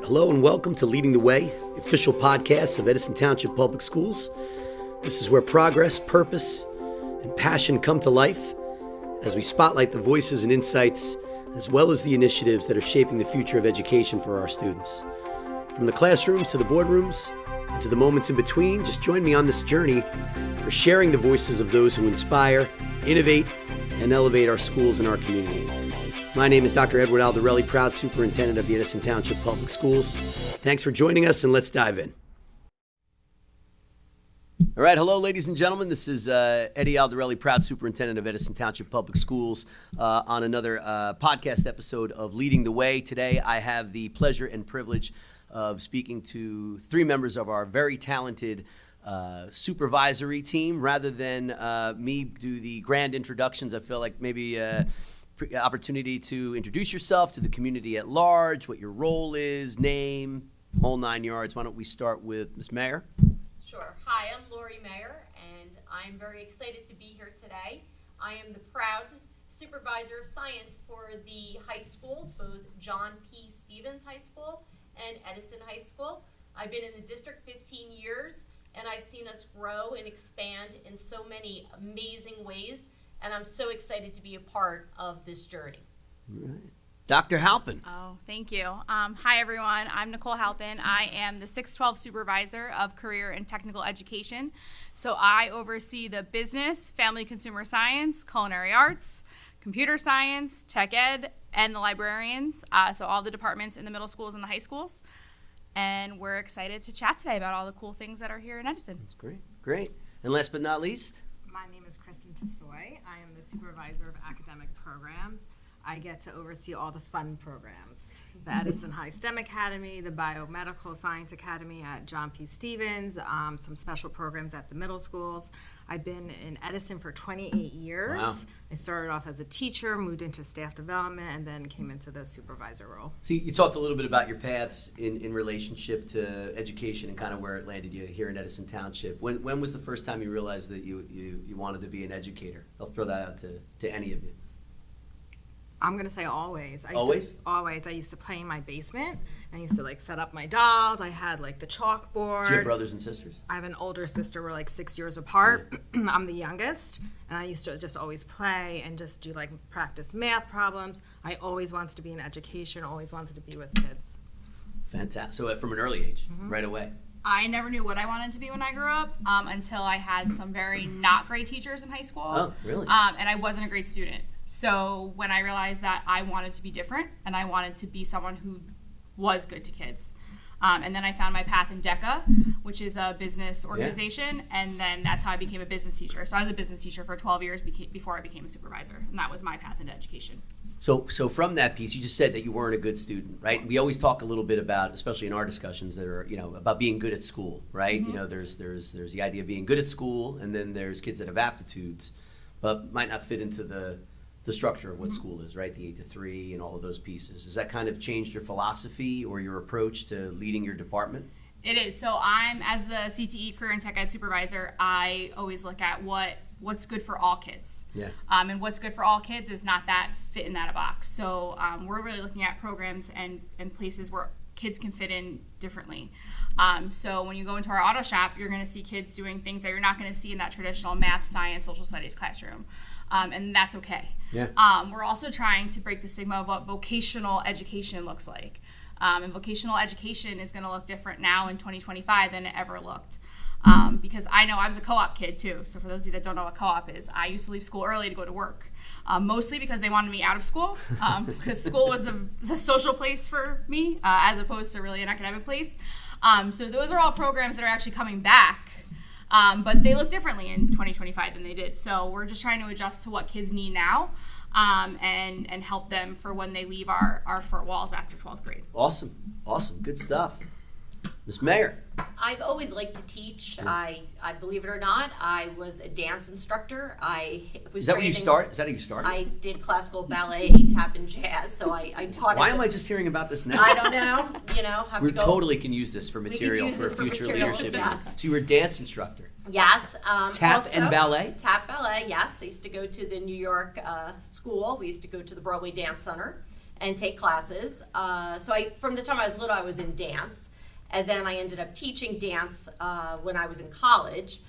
Hello and welcome to Leading the Way, the official podcast of Edison Township Public Schools. This is where progress, purpose, and passion come to life as we spotlight the voices and insights, as well as the initiatives that are shaping the future of education for our students. From the classrooms to the boardrooms and to the moments in between, just join me on this journey for sharing the voices of those who inspire, innovate, and elevate our schools and our community. My name is Dr. Edward Aldarelli, proud superintendent of the Edison Township Public Schools. Thanks for joining us, and let's dive in. All right, hello, ladies and gentlemen. This is Eddie Aldarelli, proud superintendent of Edison Township Public Schools, on another podcast episode of Leading the Way. Today, I have the pleasure and privilege of speaking to three members of our very talented supervisory team. Rather than me do the grand introductions, I feel like maybe opportunity to introduce yourself to the community at large, what your role is, name, whole 9 yards. Why don't we start with Ms. Maier? Sure. Hi, I'm Laurie Maier, and I'm very excited to be here today. I am the proud supervisor of science for the high schools, both John P. Stevens High School and Edison High School. I've been in the district 15 years, and I've seen us grow and expand in so many amazing ways. And I'm so excited to be a part of this journey. All right. Dr. Halpin. Oh, thank you. Hi, everyone. I'm Nicole Halpin. I am the 612 Supervisor of Career and Technical Education. So I oversee the business, family consumer science, culinary arts, computer science, tech ed, and the librarians. So all the departments in the middle schools and the high schools. And we're excited to chat today about all the cool things that are here in Edison. That's great. Great. And last but not least? My name is Kristen Tsaoys. I am the supervisor of academic programs. I get to oversee all the fun programs. The Edison High STEM Academy, the Biomedical Science Academy at John P. Stevens, some special programs at the middle schools. I've been in Edison for 28 years. Wow. I started off as a teacher, moved into staff development, and then came into the supervisor role. So you talked a little bit about your paths in relationship to education and kind of where it landed you here in Edison Township. When was the first time you realized that you wanted to be an educator? I'll throw that out to any of you. I'm going to say always. Always? Always. I used to play in my basement. I used to set up my dolls. I had the chalkboard. Do you have brothers and sisters? I have an older sister. We're 6 years apart. Yeah. I'm the youngest. And I used to just always play and just do practice math problems. I always wanted to be in education, always wanted to be with kids. Fantastic. So from an early age, right away. I never knew what I wanted to be when I grew up until I had some very not great teachers in high school. Oh, really? And I wasn't a great student. So when I realized that I wanted to be different and I wanted to be someone who was good to kids. And then I found my path in DECA, which is a business organization, and then that's how I became a business teacher. So I was a business teacher for 12 years before I became a supervisor, and that was my path into education. So from that piece, you just said that you weren't a good student, right? We always talk a little bit about, especially in our discussions, that are about being good at school, right? Mm-hmm. There's the idea of being good at school, and then there's kids that have aptitudes, but might not fit into the structure of what school is, right? The 8 to 3 and all of those pieces. Has that kind of changed your philosophy or your approach to leading your department? It is. So I'm, as the CTE Career and Tech Ed Supervisor, I always look at what's good for all kids. Yeah. And what's good for all kids is not that fit in that box. So we're really looking at programs and places where kids can fit in differently. So when you go into our auto shop, you're going to see kids doing things that you're not going to see in that traditional math, science, social studies classroom. And that's okay. Yeah. We're also trying to break the stigma of what vocational education looks like. And vocational education is going to look different now in 2025 than it ever looked. Because I know I was a co-op kid too. So for those of you that don't know what co-op is, I used to leave school early to go to work. Mostly because they wanted me out of school, because school was a social place for me as opposed to really an academic place. So those are all programs that are actually coming back. But they look differently in 2025 than they did. So we're just trying to adjust to what kids need now and help them for when they leave our four walls after 12th grade. Awesome. Good stuff. Ms. Maier. I've always liked to teach. I believe it or not, I was a dance instructor. Is that how you started? I did classical ballet, tap, and jazz. So I taught. Why am I just hearing about this now? I don't know. We totally can use this for material for future leadership. Yes. So you were a dance instructor. Yes. Tap and ballet? Tap ballet, yes. I used to go to the New York school. We used to go to the Broadway Dance Center. and take classes. From the time I was little, I was in dance. And then I ended up teaching dance when I was in college,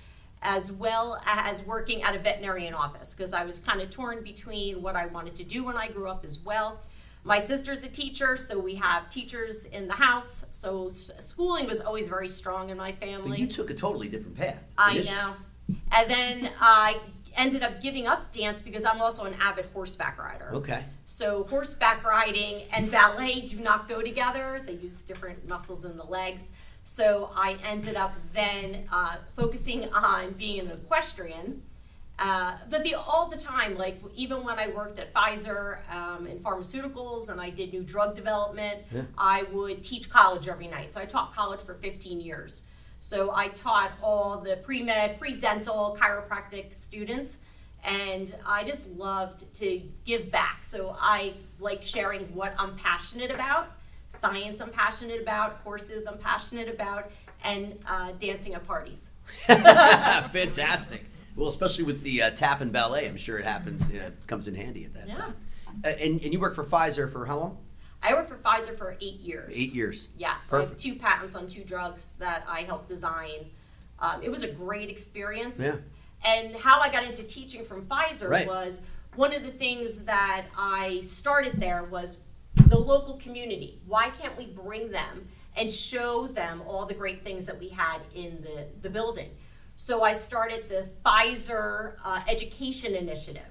as well as working at a veterinarian office, because I was kind of torn between what I wanted to do when I grew up as well. My sister's a teacher, so we have teachers in the house. So schooling was always very strong in my family. But you took a totally different path. I know. And then I ended up giving up dance because I'm also an avid horseback rider. Okay. So horseback riding and ballet do not go together. They use different muscles in the legs. So I ended up then focusing on being an equestrian. But all the time, like even when I worked at Pfizer in pharmaceuticals and I did new drug development, I would teach college every night. So I taught college for 15 years. So I taught all the pre-med, pre-dental, chiropractic students, and I just loved to give back. So I like sharing what I'm passionate about, science I'm passionate about, horses I'm passionate about, and dancing at parties. Fantastic. Well, especially with the tap and ballet, I'm sure it happens. It comes in handy at that time. And you worked for Pfizer for how long? I worked for Pfizer for 8 years. 8 years. Yes. Perfect. I have 2 patents on 2 drugs that I helped design. It was a great experience. Yeah. And how I got into teaching from Pfizer was one of the things that I started there was the local community. Why can't we bring them and show them all the great things that we had in the building? So I started the Pfizer Education Initiative.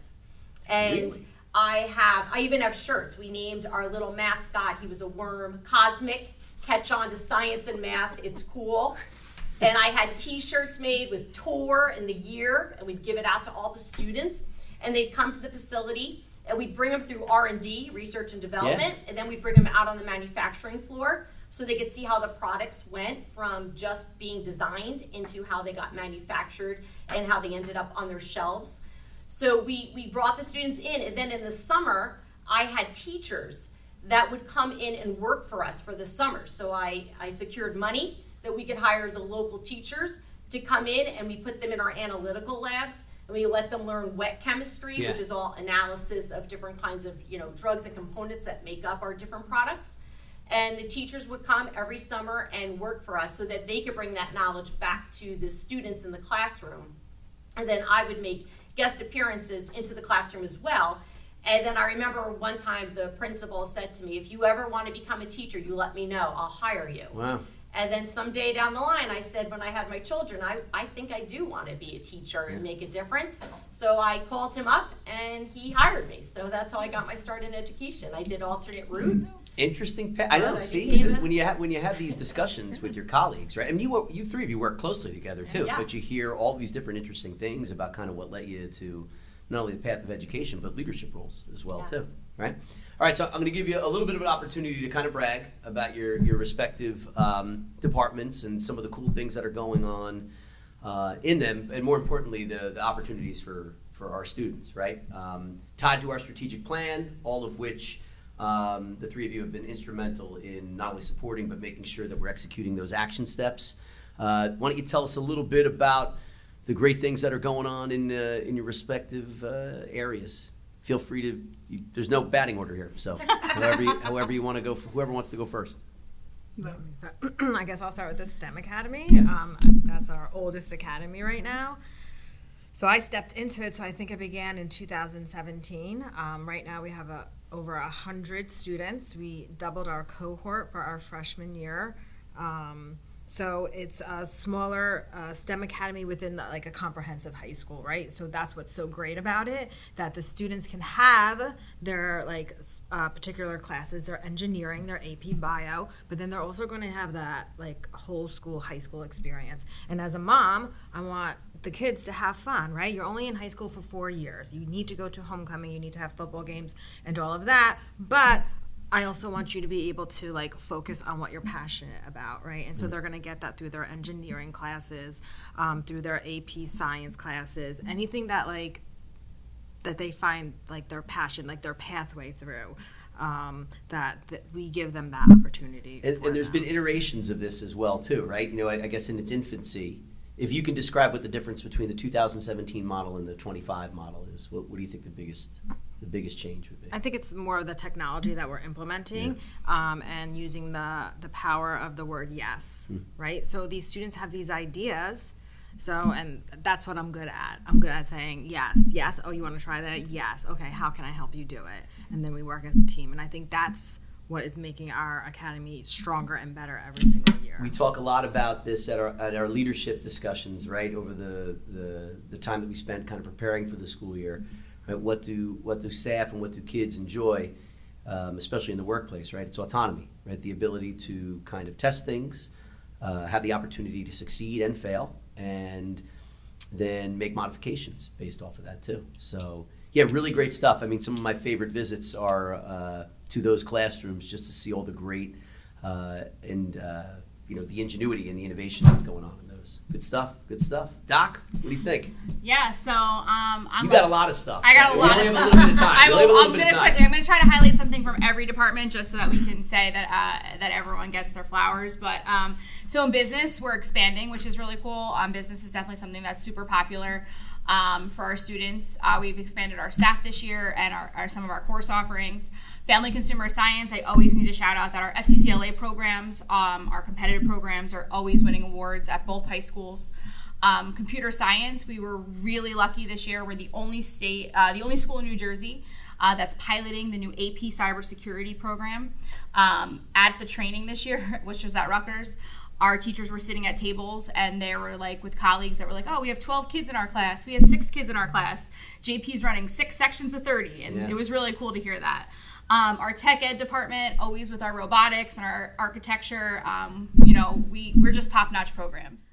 And really? I even have shirts. We named our little mascot, he was a worm, Cosmic, catch on to science and math, it's cool. And I had t-shirts made with tour and the year, and we'd give it out to all the students. And they'd come to the facility, and we'd bring them through R&D, research and development, and then we'd bring them out on the manufacturing floor so they could see how the products went from just being designed into how they got manufactured and how they ended up on their shelves. So we brought the students in, and then in the summer, I had teachers that would come in and work for us for the summer. So I secured money that we could hire the local teachers to come in, and we put them in our analytical labs, and we let them learn wet chemistry, which is all analysis of different kinds of drugs and components that make up our different products. And the teachers would come every summer and work for us so that they could bring that knowledge back to the students in the classroom. And then I would make guest appearances into the classroom as well. And then I remember one time the principal said to me, if you ever want to become a teacher, you let me know, I'll hire you. Wow. And then someday down the line, I said, when I had my children, I think I do want to be a teacher and make a difference. So I called him up and he hired me. So that's how I got my start in education. I did alternate route. Interesting. I know. See, when you have these discussions with your colleagues, right? I mean, you 3 of you work closely together too, but you hear all these different interesting things about kind of what led you to not only the path of education but leadership roles as well too, right? All right, so I'm going to give you a little bit of an opportunity to kind of brag about your respective departments and some of the cool things that are going on in them, and more importantly, the opportunities for our students, right? Tied to our strategic plan, all of which the 3 of you have been instrumental in not only supporting but making sure that we're executing those action steps. Why don't you tell us a little bit about the great things that are going on in your respective areas? Feel free to. There's no batting order here, so however you want to go. Whoever wants to go first. I guess I'll start with the STEM Academy. That's our oldest academy right now. So I stepped into it. So I think it began in 2017. Right now we have over 100 students. We doubled our cohort for our freshman year. So it's a smaller STEM academy within like a comprehensive high school, right? So that's what's so great about it, that the students can have their like particular classes, their engineering, their AP bio, but then they're also going to have that like whole school, high school experience. And as a mom, I want the kids to have fun, right? You're only in high school for 4 years. You need to go to homecoming, you need to have football games and all of that, but I also want you to be able to like focus on what you're passionate about, right? And so they're going to get that through their engineering classes, through their AP science classes, anything that like that they find like their passion, like their pathway through. That we give them that opportunity. And there's been iterations of this as well too, right? I guess in its infancy, if you can describe what the difference between the 2017 model and the 25 model is, what do you think the biggest the biggest change would be? I think it's more of the technology that we're implementing, and using the power of the word yes, right? So these students have these ideas, and that's what I'm good at. I'm good at saying yes. Oh, you want to try that? Yes. Okay, how can I help you do it? And then we work as a team. And I think that's what is making our academy stronger and better every single year. We talk a lot about this at our leadership discussions, right, over the time that we spent kind of preparing for the school year. Right? What do staff and what do kids enjoy, especially in the workplace, right? It's autonomy, right? The ability to kind of test things, have the opportunity to succeed and fail, and then make modifications based off of that too. So yeah, really great stuff. I mean, some of my favorite visits are to those classrooms just to see all the great and the ingenuity and the innovation that's going on in those. Good stuff. Doc, what do you think? Yeah, so You got a lot of stuff. I got a lot of stuff. We only have a little bit of time. I'm going to try to highlight something from every department just so that we can say that everyone gets their flowers. But so in business, we're expanding, which is really cool. Business is definitely something that's super popular for our students. We've expanded our staff this year and some of our course offerings. Family Consumer Science, I always need to shout out that our FCCLA programs, our competitive programs, are always winning awards at both high schools. Computer Science, we were really lucky this year. We're the only school in New Jersey that's piloting the new AP cybersecurity program. At the training this year, which was at Rutgers, our teachers were sitting at tables and they were like with colleagues that were like, oh, we have 12 kids in our class. We have 6 kids in our class. JP's running 6 sections of 30. And It was really cool to hear that. Our tech ed department, always with our robotics and our architecture, we're just top-notch programs.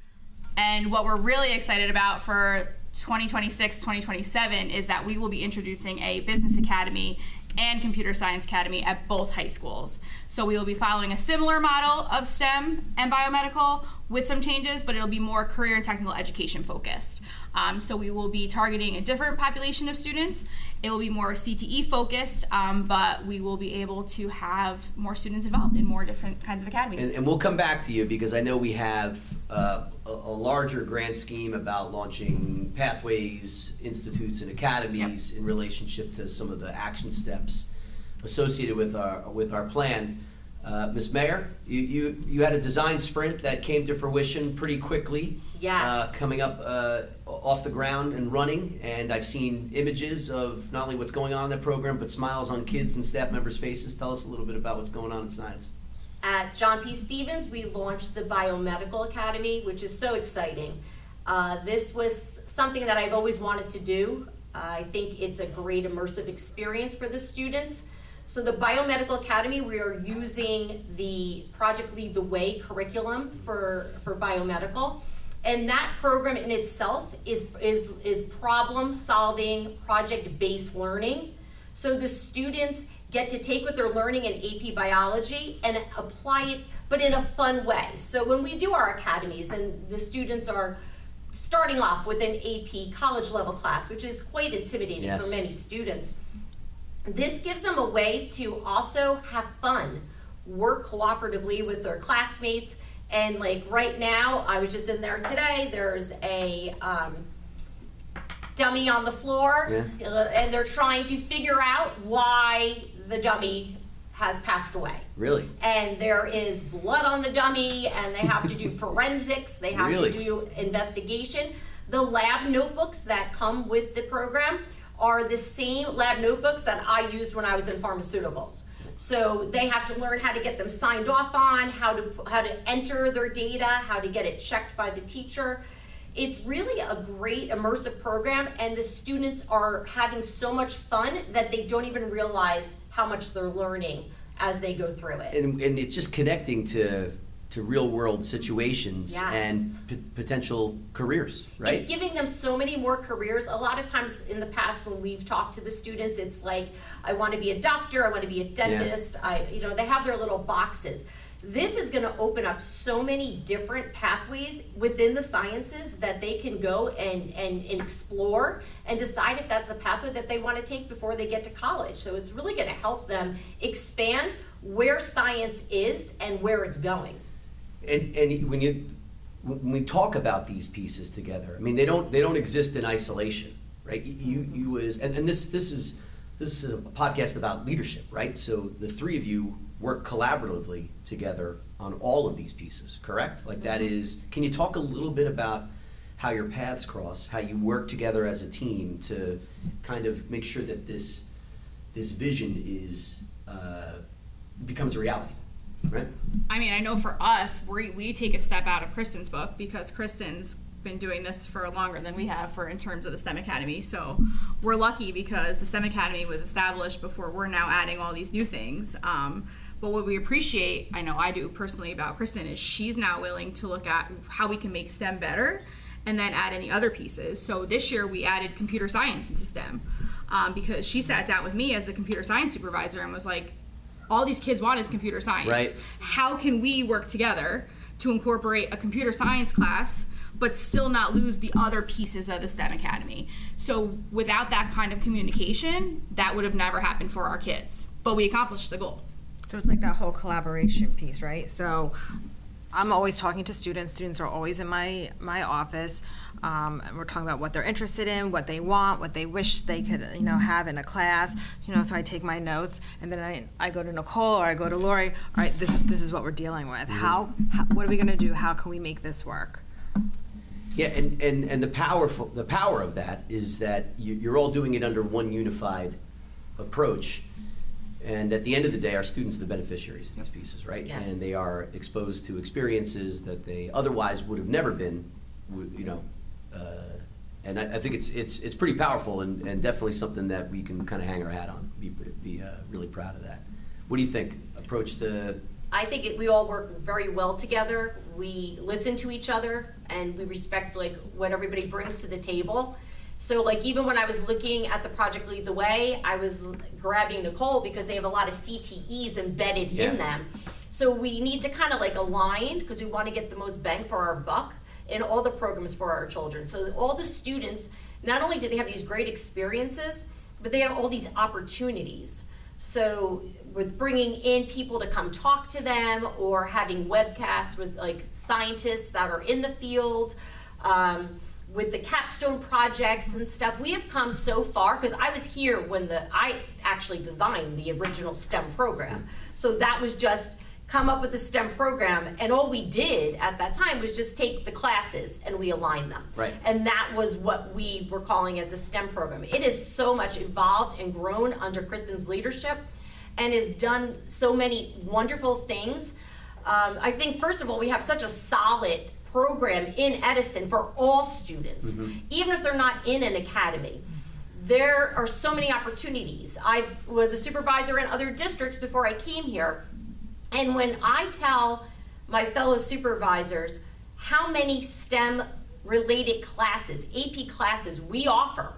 And what we're really excited about for 2026, 2027 is that we will be introducing a business academy and computer science academy at both high schools. So we will be following a similar model of STEM and biomedical with some changes, but it'll be more career and technical education focused. So we will be targeting a different population of students. It will be more CTE focused, but we will be able to have more students involved in more different kinds of academies. And we'll come back to you because I know we have a larger grant scheme about launching pathways, institutes, and academies in relationship to some of the action steps associated with our plan. Ms. Maier, you had a design sprint that came to fruition pretty quickly. Yes. Coming up off the ground and running, and I've seen images of not only what's going on in the program, but smiles on kids and staff members' faces. Tell us a little bit about what's going on in science. At John P. Stevens, we launched the Biomedical Academy, which is so exciting. This was something that I've always wanted to do. I think it's a great immersive experience for the students. So the Biomedical Academy, we are using the Project Lead the Way curriculum for biomedical. And that program in itself is problem solving, project-based learning. So the students get to take what they're learning in AP biology and apply it, but in a fun way. So when we do our academies and the students are starting off with an AP college level class, which is quite intimidating for many students, this gives them a way to also have fun, work cooperatively with their classmates. And like right now, I was just in there today, there's a dummy on the floor, and they're trying to figure out why the dummy has passed away. Really? And there is blood on the dummy, and they have to do forensics, they have to do investigation. The lab notebooks that come with the program are the same lab notebooks that I used when I was in pharmaceuticals. So they have to learn how to get them signed off on, how to enter their data, how to get it checked by the teacher. It's really a great immersive program, and the students are having so much fun that they don't even realize how much they're learning as they go through it. And it's just connecting to real world situations and potential careers, right? It's giving them so many more careers. A lot of times in the past when we've talked to the students, it's like, I want to be a doctor, I want to be a dentist, they have their little boxes. This is going to open up so many different pathways within the sciences that they can go and explore and decide if that's a pathway that they want to take before they get to college. So it's really going to help them expand where science is and where it's going. And when we talk about these pieces together, I mean they don't exist in isolation, right? And this is this is a podcast about leadership, right? So the three of you work collaboratively together on all of these pieces, correct? Like that is, can you talk a little bit about how your paths cross, how you work together as a team to kind of make sure that this vision is becomes a reality, right? I mean, I know for us, we take a step out of Kristen's book because Kristen's been doing this for longer than we have in terms of the STEM Academy. So we're lucky because the STEM Academy was established before we're now adding all these new things. But what we appreciate, I know I do personally about Kristen, is she's now willing to look at how we can make STEM better and then add in the other pieces. So this year we added computer science into STEM because she sat down with me as the computer science supervisor and was like, all these kids want is computer science. Right. How can we work together to incorporate a computer science class but still not lose the other pieces of the STEM Academy? So without that kind of communication, that would have never happened for our kids. But we accomplished the goal. So it's like that whole collaboration piece, right? So I'm always talking to students. Students are always in my office. And we're talking about what they're interested in, what they want, what they wish they could, have in a class. So I take my notes, and then I go to Nicole or I go to Laurie. All right, this is what we're dealing with. How what are we going to do? How can we make this work? Yeah, and the power of that is that you're all doing it under one unified approach. And at the end of the day, our students are the beneficiaries of these pieces, right? Yes. And they are exposed to experiences that they otherwise would have never been, and I think it's pretty powerful and definitely something that we can kind of hang our hat on, be really proud of that. What do you think? Approach to... I think we all work very well together. We listen to each other and we respect what everybody brings to the table. So even when I was looking at the Project Lead the Way, I was grabbing Nicole because they have a lot of CTEs embedded in them. So we need to kind of align because we want to get the most bang for our buck in all the programs for our children. So all the students, not only do they have these great experiences, but they have all these opportunities. So with bringing in people to come talk to them or having webcasts with scientists that are in the field, with the capstone projects and stuff, we have come so far because I was here when I actually designed the original STEM program. So that was just come up with the STEM program, and all we did at that time was just take the classes and we aligned them. Right. And that was what we were calling as a STEM program. It has so much evolved and grown under Kristen's leadership and has done so many wonderful things. I think, first of all, we have such a solid program in Edison for all students, even if they're not in an academy. There are so many opportunities. I was a supervisor in other districts before I came here, and when I tell my fellow supervisors how many STEM related classes, AP classes we offer,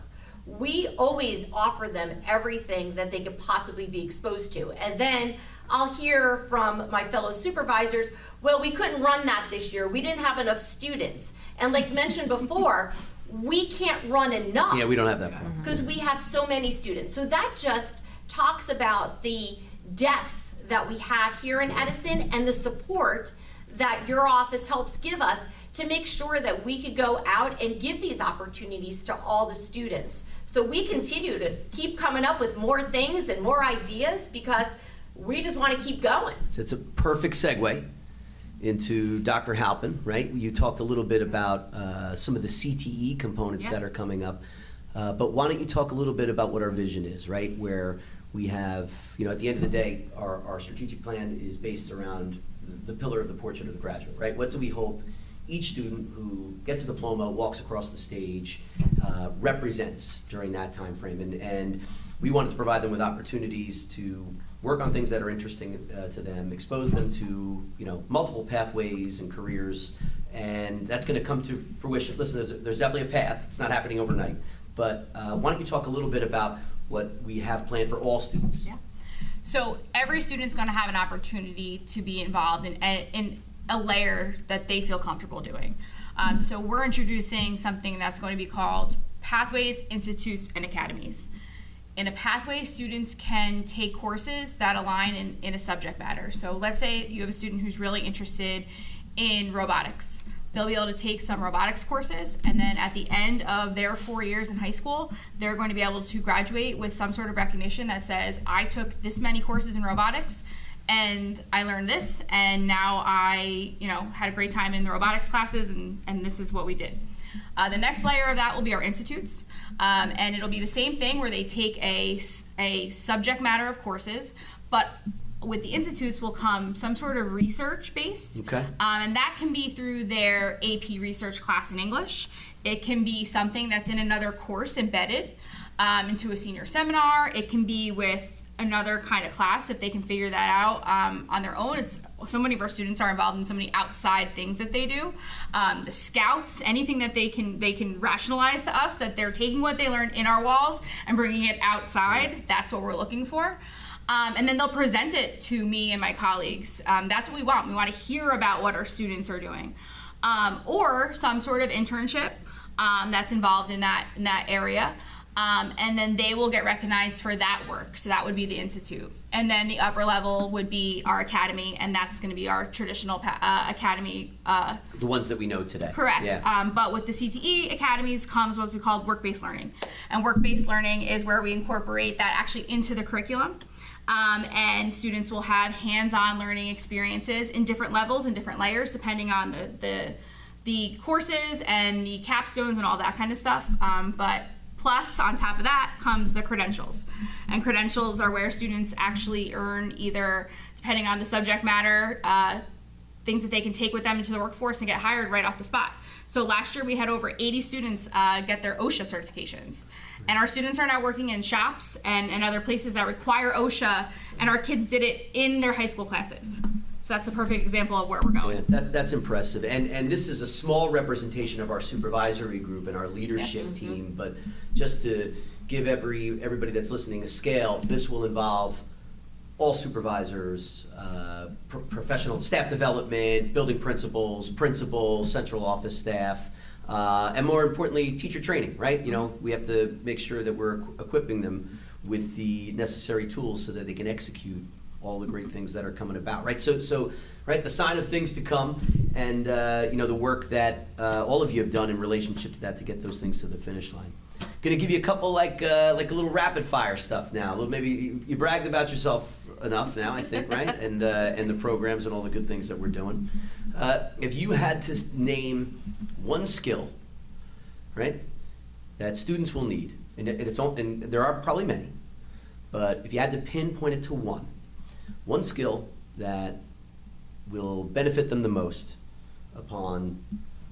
we always offer them everything that they could possibly be exposed to. And then I'll hear from my fellow supervisors, well, we couldn't run that this year. We didn't have enough students. And like mentioned before, we can't run enough. Yeah, we don't have that. Because we have so many students. So that just talks about the depth that we have here in Edison and the support that your office helps give us to make sure that we could go out and give these opportunities to all the students. So we continue to keep coming up with more things and more ideas because we just want to keep going. So it's a perfect segue into Dr. Halpin, right? You talked a little bit about some of the CTE components that are coming up, but why don't you talk a little bit about what our vision is, right? Where we have, at the end of the day, our strategic plan is based around the pillar of the portrait of the graduate, right? What do we hope each student who gets a diploma, walks across the stage, represents during that time frame? And we wanted to provide them with opportunities to work on things that are interesting to them, expose them to multiple pathways and careers, and that's going to come to fruition. Listen, there's definitely a path. It's not happening overnight, but why don't you talk a little bit about what we have planned for all students? Yeah. So every student's going to have an opportunity to be involved in a layer that they feel comfortable doing. So we're introducing something that's going to be called Pathways, Institutes, and Academies. In a pathway, students can take courses that align in a subject matter. So let's say you have a student who's really interested in robotics. they'll be able to take some robotics courses, and then at the end of their 4 years in high school, they're going to be able to graduate with some sort of recognition that says, I took this many courses in robotics, and I learned this, and now I, had a great time in the robotics classes, and this is what we did. The next layer of that will be our institutes, and it'll be the same thing where they take a subject matter of courses, but with the institutes will come some sort of research base, and that can be through their AP research class in English. It can be something that's in another course embedded into a senior seminar. It can be with another kind of class if they can figure that out on their own. So many of our students are involved in so many outside things that they do. The scouts, anything that they can rationalize to us that they're taking what they learned in our walls and bringing it outside. That's what we're looking for. And then they'll present it to me and my colleagues. That's what we want. We want to hear about what our students are doing. Or some sort of internship that's involved in that area. And then they will get recognized for that work. So that would be the institute. And then the upper level would be our academy, and that's going to be our traditional academy. The ones that we know today. Correct. Yeah. But with the CTE academies comes what we call work-based learning. And work-based learning is where we incorporate that actually into the curriculum. And students will have hands-on learning experiences in different levels and different layers depending on the courses and the capstones and all that kind of stuff. But plus, on top of that, comes the credentials. And credentials are where students actually earn either, depending on the subject matter, things that they can take with them into the workforce and get hired right off the spot. So last year we had over 80 students get their OSHA certifications. And our students are now working in shops and other places that require OSHA, and our kids did it in their high school classes. So that's a perfect example of where we're going. Yeah, that's impressive. And this is a small representation of our supervisory group and our leadership team, but just to give everybody that's listening a scale, this will involve all supervisors, professional staff development, building principals, central office staff, and more importantly, teacher training, right? We have to make sure that we're equipping them with the necessary tools so that they can execute all the great things that are coming about, right? So right, the sign of things to come, and the work that all of you have done in relationship to that to get those things to the finish line. Going to give you a couple like a little rapid fire stuff now. Maybe you bragged about yourself enough now, I think, right? And the programs and all the good things that we're doing. If you had to name one skill, right, that students will need, and there are probably many, but if you had to pinpoint it to one skill that will benefit them the most upon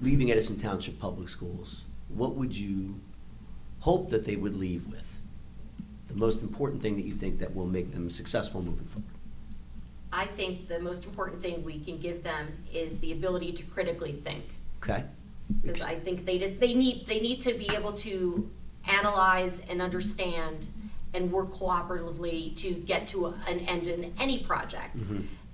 leaving Edison Township Public Schools, what would you hope that they would leave with? The most important thing that you think that will make them successful moving forward? I think the most important thing we can give them is the ability to critically think. Okay. Because I think they need to be able to analyze and understand and work cooperatively to get to an end in any project.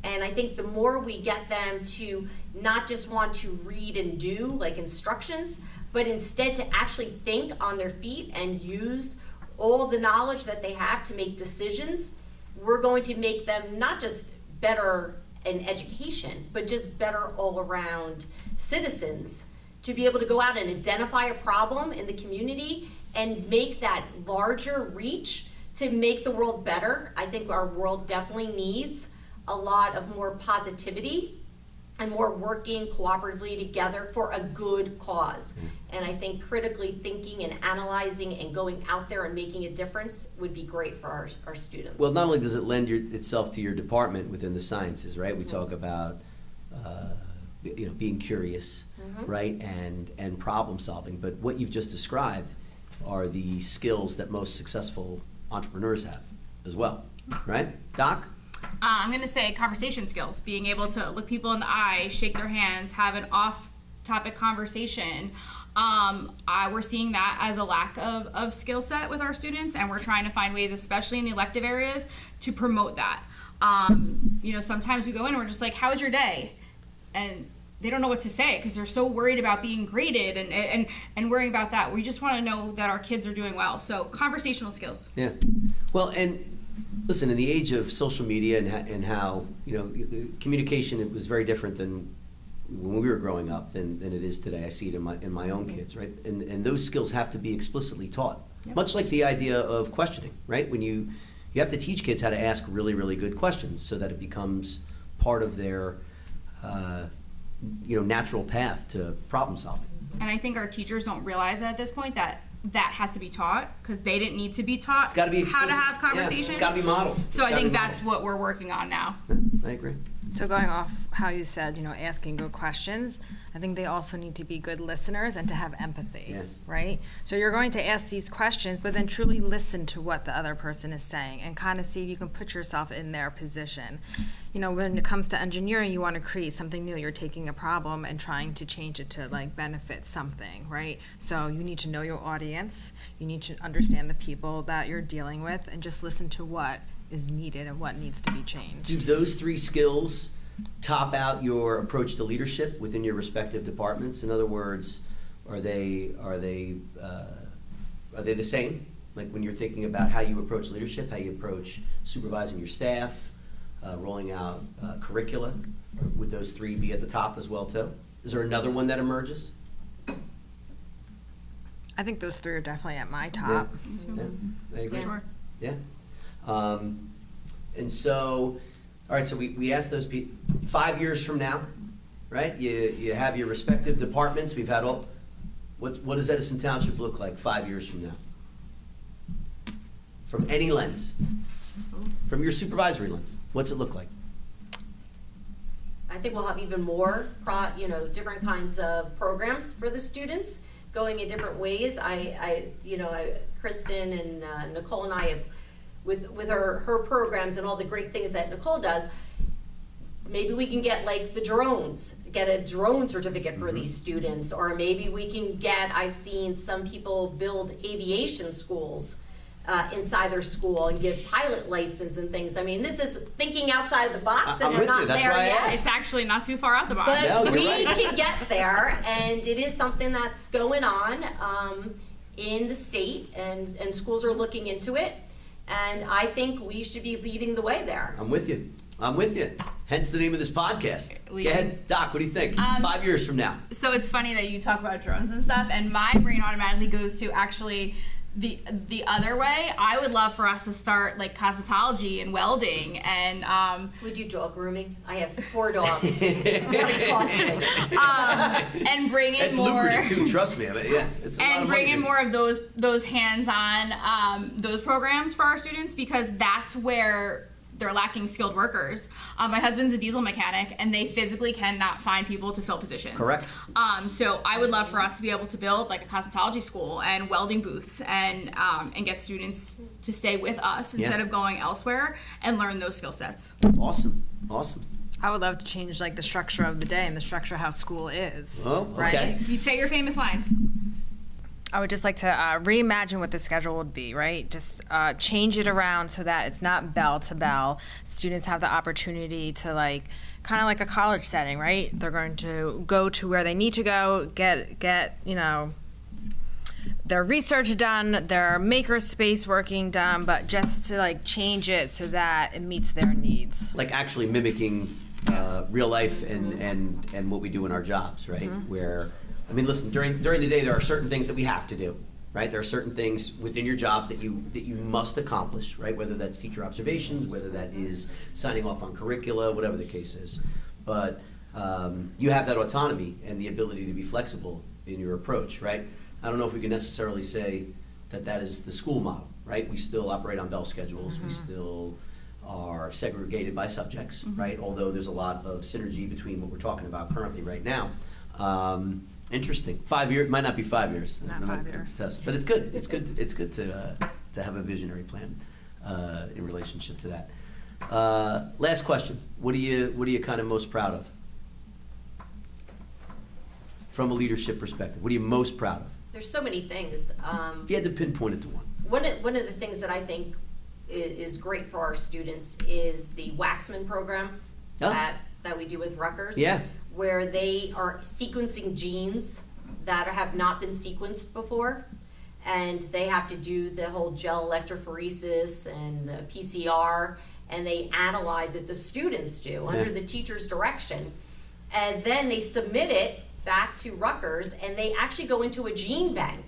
And I think the more we get them to not just want to read and do like instructions, but instead to actually think on their feet and use all the knowledge that they have to make decisions, we're going to make them not just better in education, but just better all around citizens to be able to go out and identify a problem in the community and make that larger reach to make the world better. I think our world definitely needs a lot of more positivity and more working cooperatively together for a good cause. And I think critically thinking and analyzing and going out there and making a difference would be great for our students. Well, not only does it lend itself to your department within the sciences, right? We talk about being curious, right, and problem solving. But what you've just described are the skills that most successful entrepreneurs have as well, right? Doc? I'm going to say conversation skills, being able to look people in the eye, shake their hands, have an off-topic conversation. We're seeing that as a lack of skill set with our students, and we're trying to find ways, especially in the elective areas, to promote that. Sometimes we go in and we're just like, how was your day? And they don't know what to say because they're so worried about being graded and worrying about that. We just want to know that our kids are doing well. So conversational skills. Yeah. Well, and listen, in the age of social media and how communication, it was very different than when we were growing up than it is today. I see it in my own kids, right? And those skills have to be explicitly taught. Yep. Much like the idea of questioning, right? When you have to teach kids how to ask really, really good questions so that it becomes part of their natural path to problem solving. And I think our teachers don't realize at this point that has to be taught, because they didn't need to be taught it's gotta be how to have conversations. Yeah, it's got to be modeled. So I think that's what we're working on now. Yeah, I agree. So going off how you said, asking good questions, I think they also need to be good listeners and to have empathy, right? So you're going to ask these questions, but then truly listen to what the other person is saying and kind of see if you can put yourself in their position. When it comes to engineering, you want to create something new. You're taking a problem and trying to change it to benefit something, right? So you need to know your audience. You need to understand the people that you're dealing with and just listen to what is needed and what needs to be changed. Do those 3 skills top out your approach to leadership within your respective departments? In other words, are they the same? Like when you're thinking about how you approach leadership, how you approach supervising your staff, rolling out curricula, would those 3 be at the top as well too? Is there another one that emerges? I think those 3 are definitely at my top. Yeah, I agree. Sure. Yeah. And so, all right, so we asked those people, 5 years from now, right? You have your respective departments. We've had all, what does Edison Township look like 5 years from now? From any lens. From your supervisory lens, what's it look like? I think we'll have even more, different kinds of programs for the students, going in different ways. Kristen and Nicole and I have, with her programs and all the great things that Nicole does, maybe we can get the drones, get a drone certificate for these students, or maybe we can I've seen some people build aviation schools inside their school and give pilot license and things. I mean, this is thinking outside of the box, and we're not there yet. It's actually not too far out the box. But we can get there, and it is something that's going on in the state, and schools are looking into it, and I think we should be leading the way there. I'm with you. Hence the name of this podcast. Go ahead, Doc, what do you think? 5 years from now. So it's funny that you talk about drones and stuff, and my brain automatically goes to actually the other way. I would love for us to start cosmetology and welding and we do dog grooming. I have 4 dogs. It's very costly. And bring in it's more. It's lucrative too. Trust me. I mean, yes, it's a lot and of bring money. in more of those hands-on those programs for our students, because that's where they're lacking skilled workers. My husband's a diesel mechanic, and they physically cannot find people to fill positions. Correct. So I would love for us to be able to build a cosmetology school and welding booths and get students to stay with us instead of going elsewhere and learn those skill sets. Awesome. I would love to change the structure of the day and the structure of how school is. Oh, okay. Right? You say your famous line. I would just like to reimagine what the schedule would be, right? Just change it around so that it's not bell to bell. Students have the opportunity to kind of like a college setting, right? They're going to go to where they need to go, get their research done, their maker space working done, but just to change it so that it meets their needs. Actually mimicking real life and what we do in our jobs, right? Mm-hmm. Where, I mean, listen, during the day there are certain things that we have to do, right? There are certain things within your jobs that you must accomplish, right? Whether that's teacher observations, whether that is signing off on curricula, whatever the case is. But you have that autonomy and the ability to be flexible in your approach, right? I don't know if we can necessarily say that is the school model, right? We still operate on bell schedules. Mm-hmm. We still are segregated by subjects, mm-hmm. right? Although there's a lot of synergy between what we're talking about currently right now. Interesting. 5 years might not be 5 years. Not 5 years. But it's good. It's good to have a visionary plan in relationship to that. Last question. What are you kind of most proud of from a leadership perspective? What are you most proud of? There's so many things. If you had to pinpoint it to one. One of the things that I think is great for our students is the Waxman program that we do with Rutgers. Yeah. Where they are sequencing genes that have not been sequenced before, and they have to do the whole gel electrophoresis and the PCR, and they analyze it. The students do under the teacher's direction, And then they submit it back to Rutgers, and they actually go into a gene bank,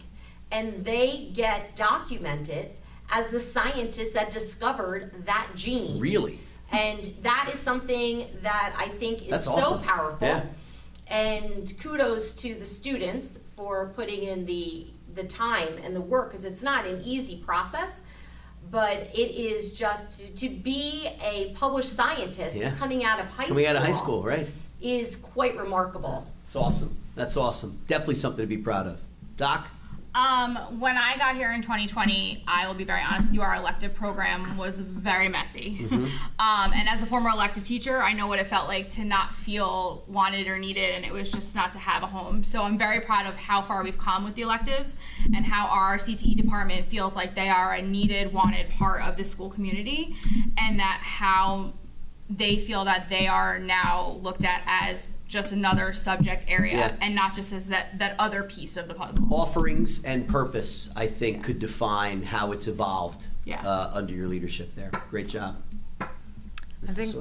and they get documented as the scientist that discovered that gene. Really? And that is something that I think is That's so awesome. powerful. Yeah. And kudos to the students for putting in the time and the work, because it's not an easy process, but it is just to be a published scientist coming out of high school, right? Is quite remarkable. It's awesome. That's awesome. Definitely something to be proud of. Doc? When I got here in 2020, I will be very honest with you, our elective program was very messy. And as a former elective teacher, I know what it felt like to not feel wanted or needed, and it was just not to have a home. So I'm very proud of how far we've come with the electives and how our CTE department feels like they are a needed, wanted part of the school community, and that how they feel that they are now looked at as just another subject area and not just as that other piece of the puzzle. Offerings and purpose, I think, could define how it's evolved under your leadership there. Great job. I think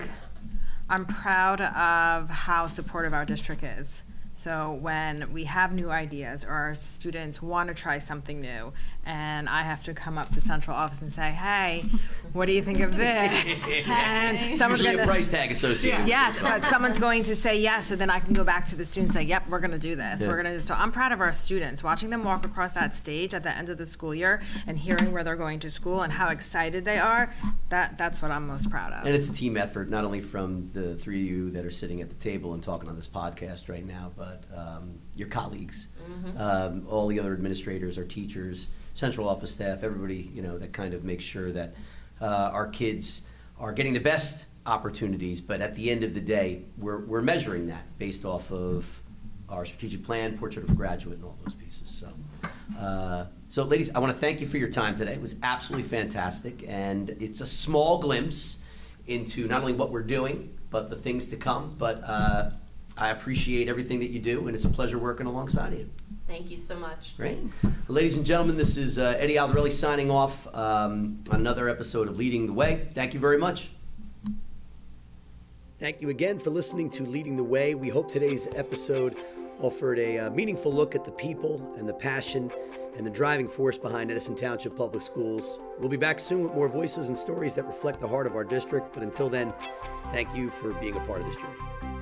I'm proud of how supportive our district is. So when we have new ideas or our students want to try something new, and I have to come up to central office and say, hey, what do you think of this? And someone's usually gonna, a price tag associated. Yes, but someone's going to say yes, so then I can go back to the students and say, yep, we're going to do this. We're going to. So I'm proud of our students, watching them walk across that stage at the end of the school year and hearing where they're going to school and how excited they are. That's what I'm most proud of. And it's a team effort, not only from the three of you that are sitting at the table and talking on this podcast right now, but your colleagues, all the other administrators, our teachers, central office staff, everybody, that kind of makes sure that our kids are getting the best opportunities. But at the end of the day, we're measuring that based off of our strategic plan, portrait of a graduate, and all those pieces. So ladies, I want to thank you for your time today. It was absolutely fantastic, and it's a small glimpse into not only what we're doing, but the things to come. But I appreciate everything that you do, and it's a pleasure working alongside of you. Thank you so much. Great. Well, ladies and gentlemen, this is Eddie Aldarelli signing off on another episode of Leading the Way. Thank you very much. Thank you again for listening to Leading the Way. We hope today's episode offered a meaningful look at the people and the passion and the driving force behind Edison Township Public Schools. We'll be back soon with more voices and stories that reflect the heart of our district. But until then, thank you for being a part of this journey.